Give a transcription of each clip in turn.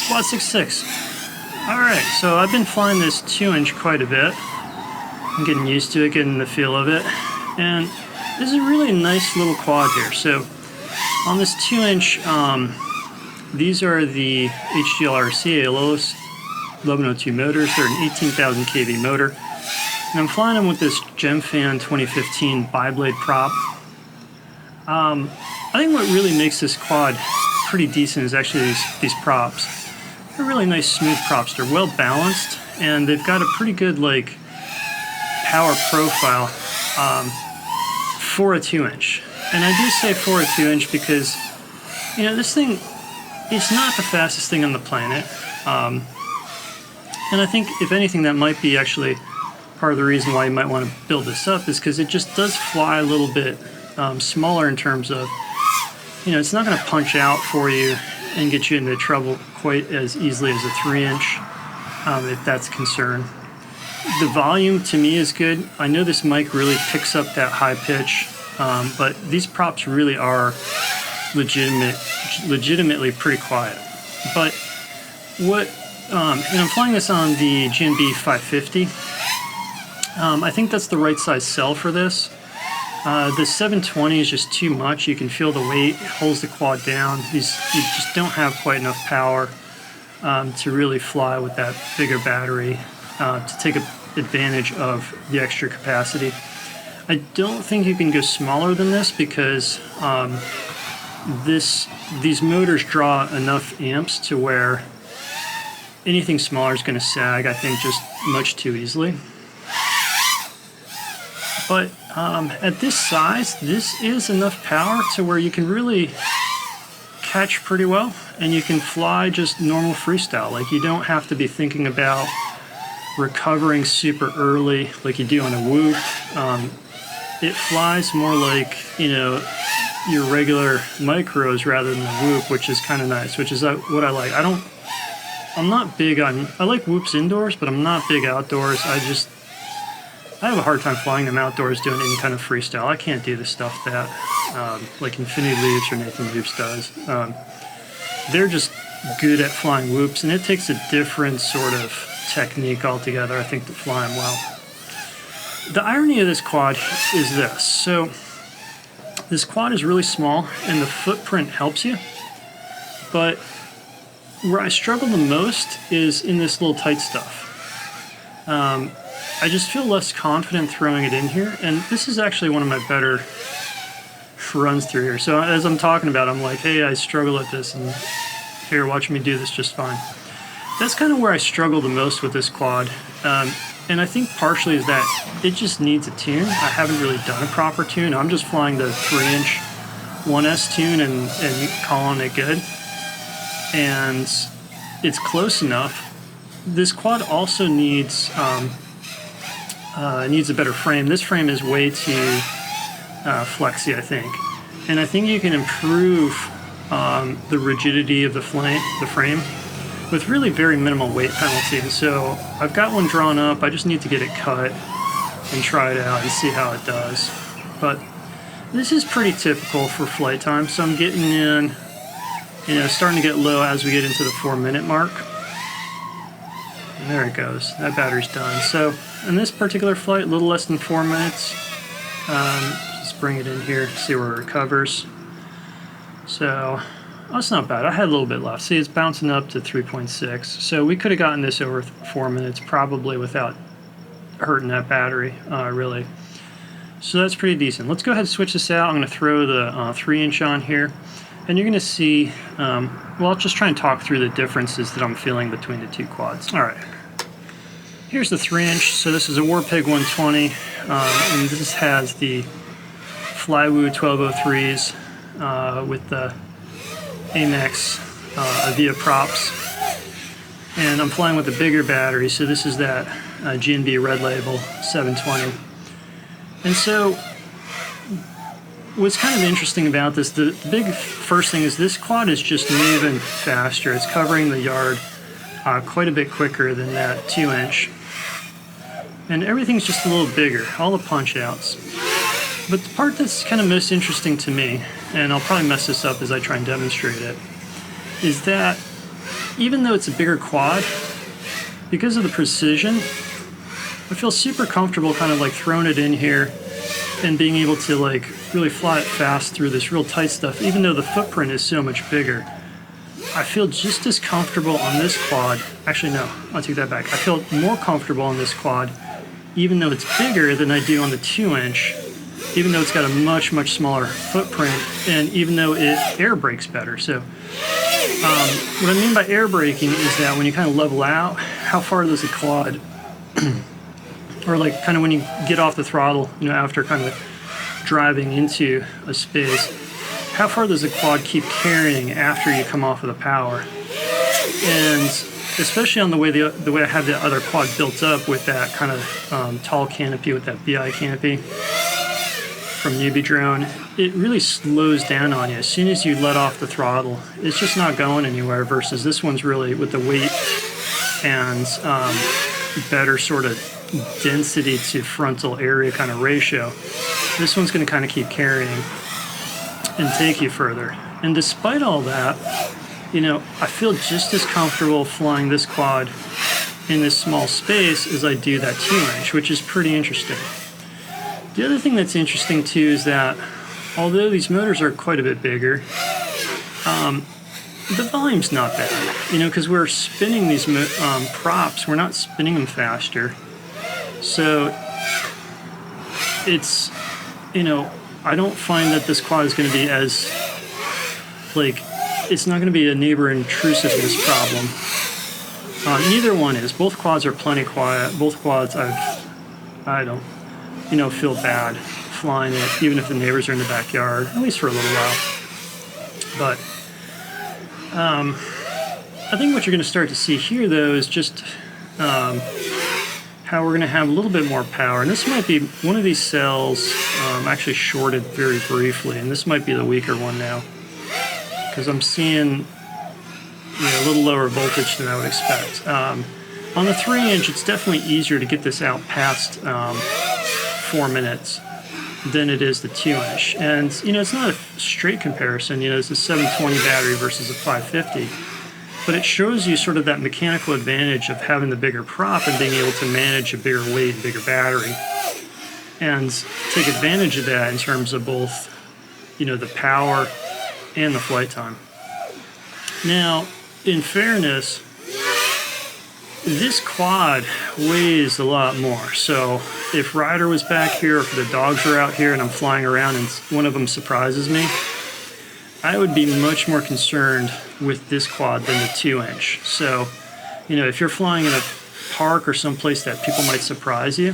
Quad66. Alright, so I've been flying this 2-inch quite a bit. I'm getting used to it, getting the feel of it. And this is a really nice little quad here. So on this 2-inch, these are the HGLRC Aeolus 1102 motors. They're an 18,000 kV motor. And I'm flying them with this Gemfan 2015 bi-blade prop. I think what really makes this quad pretty decent is actually these props. They're really nice smooth props. They're well balanced and they've got a pretty good like power profile for a 2-inch. And I do say for a 2-inch because, you know, this thing, it's not the fastest thing on the planet. And I think if anything that might be actually part of the reason why you might want to build this up is because it just does fly a little bit smaller in terms of, you know, it's not going to punch out for you and get you into trouble quite as easily as a 3-inch, if that's a concern. The volume to me is good. I know this mic really picks up that high pitch, but these props really are legitimately pretty quiet. But what, and I'm flying this on the GNB 550. I think that's the right size cell for this. The 720 is just too much. You can feel the weight, it holds the quad down. You just don't have quite enough power to really fly with that bigger battery to take advantage of the extra capacity. I don't think you can go smaller than this because these motors draw enough amps to where anything smaller is going to sag, I think, just much too easily. But at this size, this is enough power to where you can really catch pretty well, and you can fly just normal freestyle. Like, you don't have to be thinking about recovering super early like you do on a whoop. It flies more like, you know, your regular micros rather than the whoop, which is kind of nice, which is what I like. I'm not big on, I like whoops indoors, but I'm not big outdoors. I have a hard time flying them outdoors doing any kind of freestyle. I can't do the stuff that like Infinity Loops or Nathan Loops does. They're just good at flying whoops, and it takes a different sort of technique altogether, I think, to fly them well. The irony of this quad is this. So this quad is really small, and the footprint helps you. But where I struggle the most is in this little tight stuff. I just feel less confident throwing it in here, and this is actually one of my better runs through here. So as I'm talking about, I'm like, hey, I struggle at this, and here, watch me do this just fine. That's kind of where I struggle the most with this quad, and I think partially is that it just needs a tune. I haven't really done a proper tune. I'm just flying the 3-inch 1S tune and calling it good, and it's close enough. This quad also needs a better frame. This frame is way too flexy, I think. And I think you can improve the rigidity of the frame with really very minimal weight penalty. And so I've got one drawn up. I just need to get it cut and try it out and see how it does. But this is pretty typical for flight time. So I'm getting in, you know, starting to get low as we get into the 4-minute mark. And there it goes. That battery's done. So in this particular flight, a little less than 4 minutes. Just bring it in here, see where it recovers. So that's not bad. I had a little bit left. See, it's bouncing up to 3.6. So we could have gotten this over 4 minutes probably without hurting that battery, really. So that's pretty decent. Let's go ahead and switch this out. I'm going to throw the 3-inch on here. And you're going to see, well, I'll just try and talk through the differences that I'm feeling between the two quads. All right. Here's the 3-inch. So this is a Warpig 120, and this has the Flywoo 1203s with the Amex Avia props. And I'm flying with a bigger battery, so this is that GNB Red Label 720. And so what's kind of interesting about this, the big first thing is this quad is just moving faster. It's covering the yard quite a bit quicker than that 2-inch. And everything's just a little bigger, all the punch outs. But the part that's kind of most interesting to me, and I'll probably mess this up as I try and demonstrate it, is that even though it's a bigger quad, because of the precision, I feel super comfortable kind of like throwing it in here and being able to like really fly it fast through this real tight stuff, even though the footprint is so much bigger. I feel just as comfortable on this quad. Actually, no, I'll take that back. I feel more comfortable on this quad, even though it's bigger, than I do on the 2-inch, even though it's got a much, much smaller footprint, and even though it air brakes better. So what I mean by air braking is that when you kind of level out, how far does the quad, or like kind of when you get off the throttle, you know, after kind of driving into a space, how far does the quad keep carrying after you come off of the power? And especially on the way I have the other quad built up with that kind of tall canopy, with that BI canopy from CNCdrones, it really slows down on you. As soon as you let off the throttle, it's just not going anywhere, versus this one's really, with the weight and better sort of density to frontal area kind of ratio, this one's going to kind of keep carrying and take you further. And despite all that, you know, I feel just as comfortable flying this quad in this small space as I do that 2-inch, which is pretty interesting. The other thing that's interesting too is that although these motors are quite a bit bigger, the volume's not bad, you know, because we're spinning these props, we're not spinning them faster. So it's, you know, I don't find that this quad is going to be as, like, it's not going to be a neighbor intrusiveness problem. Neither one is. Both quads are plenty quiet. Both quads I don't, you know, feel bad flying it, even if the neighbors are in the backyard, at least for a little while. But I think what you're going to start to see here, though, is just how we're going to have a little bit more power. And this might be one of these cells actually shorted very briefly, and this might be the weaker one now, because I'm seeing, you know, a little lower voltage than I would expect. On the 3-inch, it's definitely easier to get this out past 4 minutes than it is the 2-inch. And, you know, it's not a straight comparison. You know, it's a 720 battery versus a 550. But it shows you sort of that mechanical advantage of having the bigger prop and being able to manage a bigger weight and bigger battery, and take advantage of that in terms of both, you know, the power and the flight time. Now, in fairness, this quad weighs a lot more. So if Ryder was back here, or if the dogs were out here and I'm flying around and one of them surprises me, I would be much more concerned with this quad than the 2-inch. So, you know, if you're flying in a park or someplace that people might surprise you,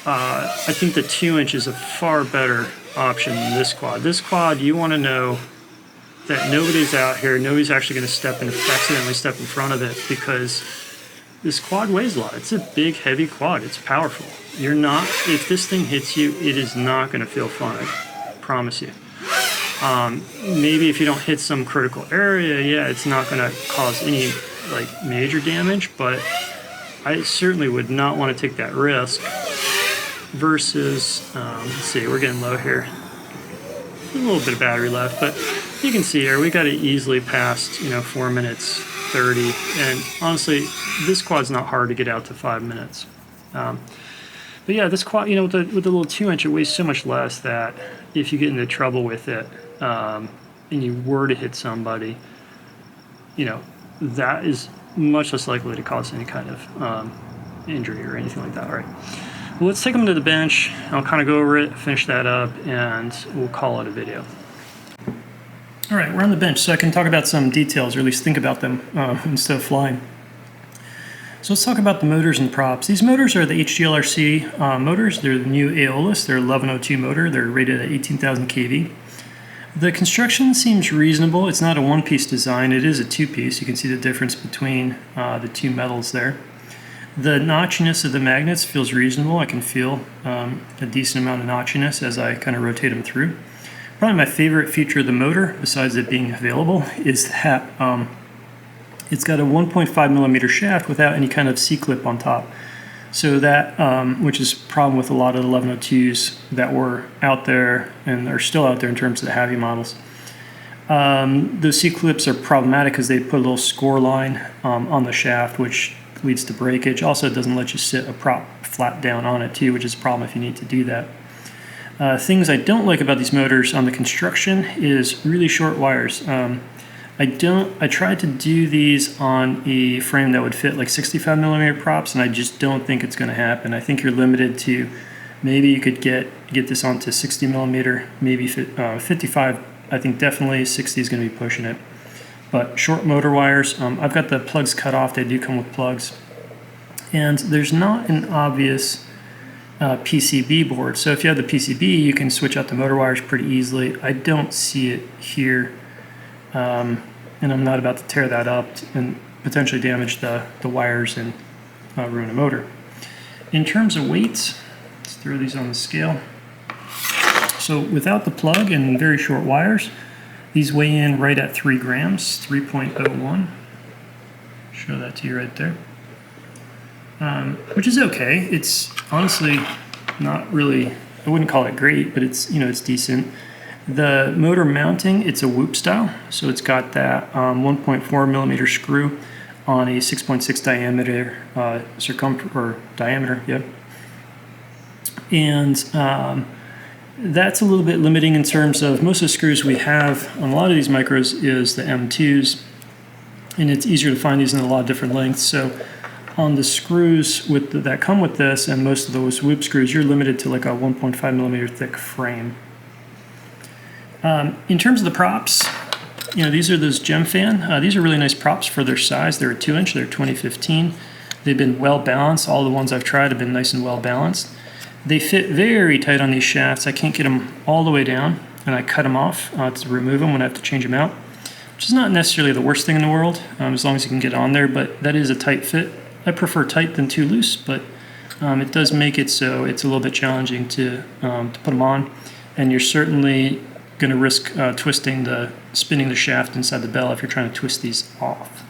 I think the 2-inch is a far better option than this quad. This quad, you want to know that nobody's out here, nobody's actually going to accidentally step in front of it, because this quad weighs a lot. It's a big, heavy quad. It's powerful. You're not, if this thing hits you, it is not going to feel fun, I promise you. Maybe if you don't hit some critical area, yeah, it's not going to cause any like major damage, but I certainly would not want to take that risk. Versus, let's see, we're getting low here. A little bit of battery left, but you can see here we got it easily past, you know, 4 minutes 30, and honestly, this quad's not hard to get out to 5 minutes. But yeah, this quad, you know, with the little 2-inch, it weighs so much less that if you get into trouble with it, and you were to hit somebody, you know, that is much less likely to cause any kind of injury or anything like that. All right. Well, let's take them to the bench. I'll kind of go over it, finish that up, and we'll call it a video. All right, we're on the bench, so I can talk about some details, or at least think about them instead of flying. So let's talk about the motors and props. These motors are the HGLRC motors. They're the new Aeolus. They're 1102 motor. They're rated at 18,000 kV. The construction seems reasonable. It's not a one-piece design. It is a two-piece. You can see the difference between the two metals there. The notchiness of the magnets feels reasonable. I can feel a decent amount of notchiness as I kind of rotate them through. Probably my favorite feature of the motor, besides it being available, is that it's got a 1.5 millimeter shaft without any kind of C-clip on top. So that, which is a problem with a lot of the 1102s that were out there and are still out there in terms of the heavy models. Those C-clips are problematic because they put a little score line on the shaft, which leads to breakage. Also, it doesn't let you sit a prop flat down on it too, which is a problem if you need to do that. Things I don't like about these motors on the construction is really short wires. I tried to do these on a frame that would fit like 65mm props, and I just don't think it's going to happen. I think you're limited to, maybe you could get this onto 60mm, maybe 55. I think definitely 60 is going to be pushing it. But short motor wires, I've got the plugs cut off. They do come with plugs. And there's not an obvious PCB board. So if you have the PCB, you can switch out the motor wires pretty easily. I don't see it here. And I'm not about to tear that up and potentially damage the wires and ruin a motor. In terms of weights, let's throw these on the scale. So without the plug and very short wires, these weigh in right at 3 grams, 3.01. Show that to you right there. Which is okay. It's honestly not really, I wouldn't call it great, but it's, it's decent. The motor mounting, it's a whoop style, so it's got that 1.4mm screw on a 6.6 diameter circumference or diameter, yep. And that's a little bit limiting in terms of most of the screws we have on a lot of these micros is the M2s, and it's easier to find these in a lot of different lengths. So on the screws that come with this and most of those whoop screws, you're limited to like a 1.5mm thick frame. In terms of the props, these are those Gemfan. These are really nice props for their size. They're a 2-inch, they're 2015. They've been well balanced. All the ones I've tried have been nice and well balanced. They fit very tight on these shafts. I can't get them all the way down, and I cut them off to remove them when I have to change them out, which is not necessarily the worst thing in the world, as long as you can get on there, but that is a tight fit. I prefer tight than too loose, but it does make it so it's a little bit challenging to put them on, and you're certainly going to risk spinning the shaft inside the bell if you're trying to twist these off.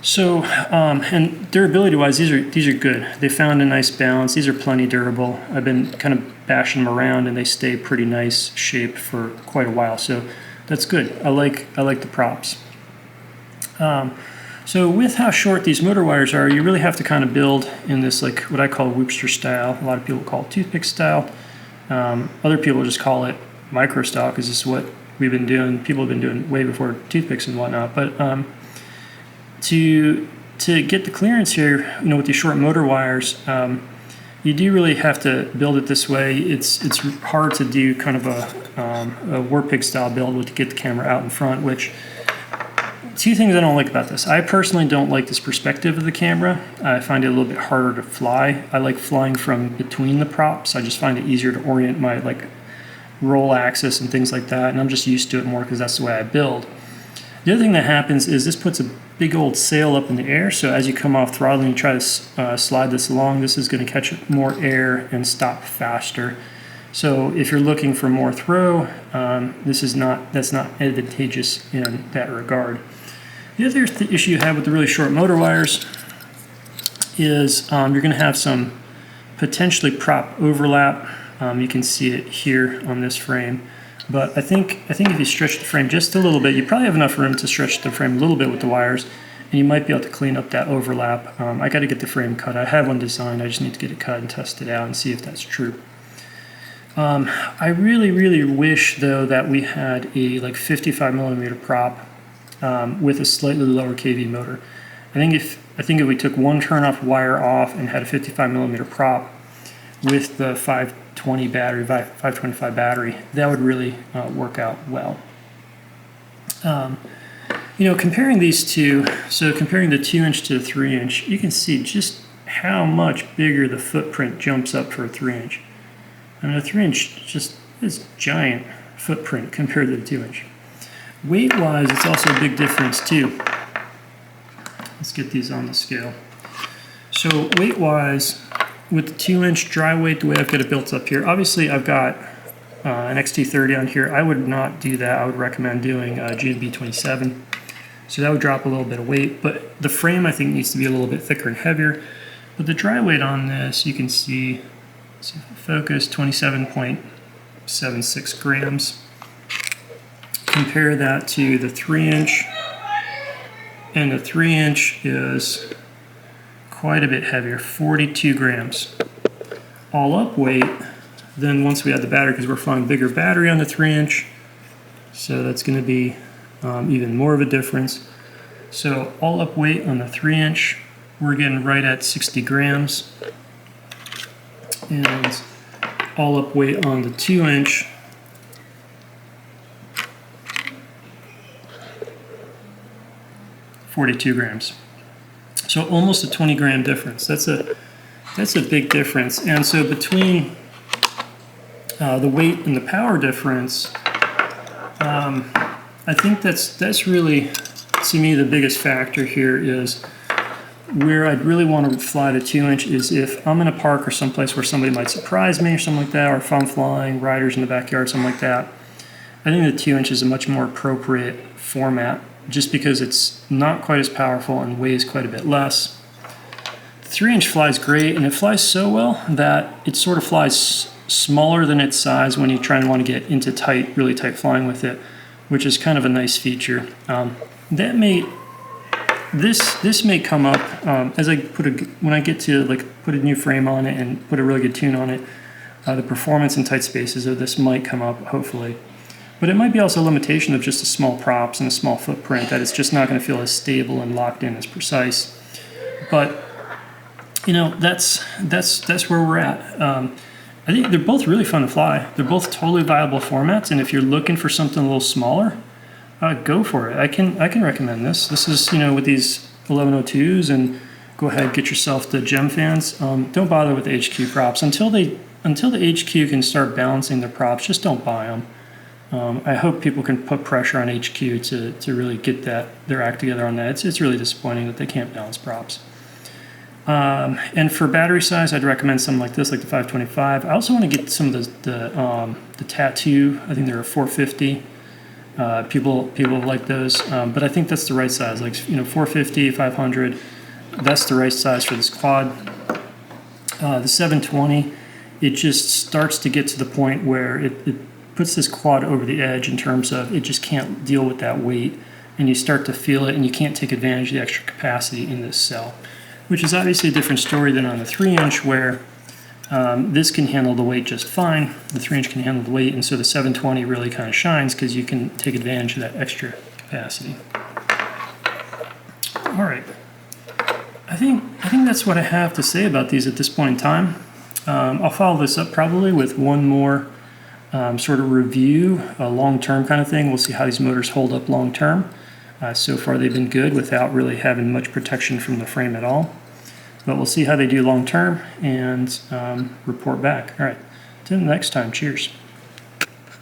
So, and durability wise, these are good. They found a nice balance. These are plenty durable. I've been kind of bashing them around and they stay pretty nice shape for quite a while. So that's good. I like the props. So with how short these motor wires are, you really have to kind of build in this, like what I call Whoopster style. A lot of people call it toothpick style. Other people just call it micro style because this is what we've been doing. People have been doing way before toothpicks and whatnot. But to get the clearance here, with these short motor wires, you do really have to build it this way. It's hard to do kind of a war pig style build to get the camera out in front, which, two things I don't like about this. I personally don't like this perspective of the camera. I find it a little bit harder to fly. I like flying from between the props. I just find it easier to orient my roll axis and things like that, and I'm just used to it more because that's the way I build. The other thing that happens is this puts a big old sail up in the air, so as you come off throttle and you try to slide this along, this is going to catch more air and stop faster. So if you're looking for more throw, that's not advantageous in that regard. The other issue you have with the really short motor wires is you're going to have some potentially prop overlap. You can see it here on this frame. But I think if you stretch the frame just a little bit, you probably have enough room to stretch the frame a little bit with the wires, and you might be able to clean up that overlap. I got to get the frame cut. I have one designed. I just need to get it cut and test it out and see if that's true. I really, really wish though that we had a 55mm prop with a slightly lower kV motor. I think if we took one turn-off wire off and had a 55mm prop with the 525 battery, that would really work out well. Comparing these two, so comparing the 2-inch to the 3-inch, you can see just how much bigger the footprint jumps up for a 3-inch. I mean, a 3-inch just is giant footprint compared to the 2-inch. Weight-wise, it's also a big difference too. Let's get these on the scale. So weight-wise, with the 2-inch dry weight, the way I've got it built up here, obviously I've got an XT30 on here. I would not do that. I would recommend doing GNB27. So that would drop a little bit of weight, but the frame I think needs to be a little bit thicker and heavier. But the dry weight on this, you can see, let's see if I focus, 27.76 grams. compare that to the 3-inch, and the 3-inch is quite a bit heavier, 42 grams. All up weight, then once we add the battery, because we're flying bigger battery on the 3-inch, so that's going to be even more of a difference. So all up weight on the 3-inch, we're getting right at 60 grams. And all up weight on the 2-inch, $42 grams. So almost a 20-gram difference. That's a big difference. And so between the weight and the power difference, I think that's really, to me, the biggest factor here is where I'd really want to fly the 2-inch is if I'm in a park or someplace where somebody might surprise me or something like that, or if I'm flying riders in the backyard, something like that. I think the 2-inch is a much more appropriate format just because it's not quite as powerful and weighs quite a bit less. The 3-inch flies great, and it flies so well that it sort of flies smaller than its size when you try and want to get into tight, really tight flying with it, which is kind of a nice feature. This may come up as I when I get to put a new frame on it and put a really good tune on it. The performance in tight spaces of this might come up, hopefully. But it might be also a limitation of just a small props and a small footprint, that it's just not going to feel as stable and locked in as precise. But you know, that's where we're at. I think they're both really fun to fly. They're both totally viable formats, and if you're looking for something a little smaller, go for it. I can recommend this. This is, you know, with these 1102s, and go ahead, get yourself the Gemfans. Don't bother with the HQ props until the HQ can start balancing their props. Just don't buy them. I hope people can put pressure on HQ to really get their act together on that. It's really disappointing that they can't balance props. And for battery size, I'd recommend something like this, like the 525. I also want to get some of the Tattoo. I think they're a 450. People like those, but I think that's the right size. Like, you know, 450, 500. That's the right size for this quad. The 720, it just starts to get to the point where it puts this quad over the edge in terms of it just can't deal with that weight, and you start to feel it, and you can't take advantage of the extra capacity in this cell, which is obviously a different story than on the 3-inch, where this can handle the weight just fine. The 3-inch can handle the weight, and so the 720 really kind of shines because you can take advantage of that extra capacity. All right, I think that's what I have to say about these at this point in time. I'll follow this up probably with one more sort of review, a long-term kind of thing. We'll see how these motors hold up long-term. So far they've been good without really having much protection from the frame at all. But we'll see how they do long-term and report back. All right, until next time, cheers.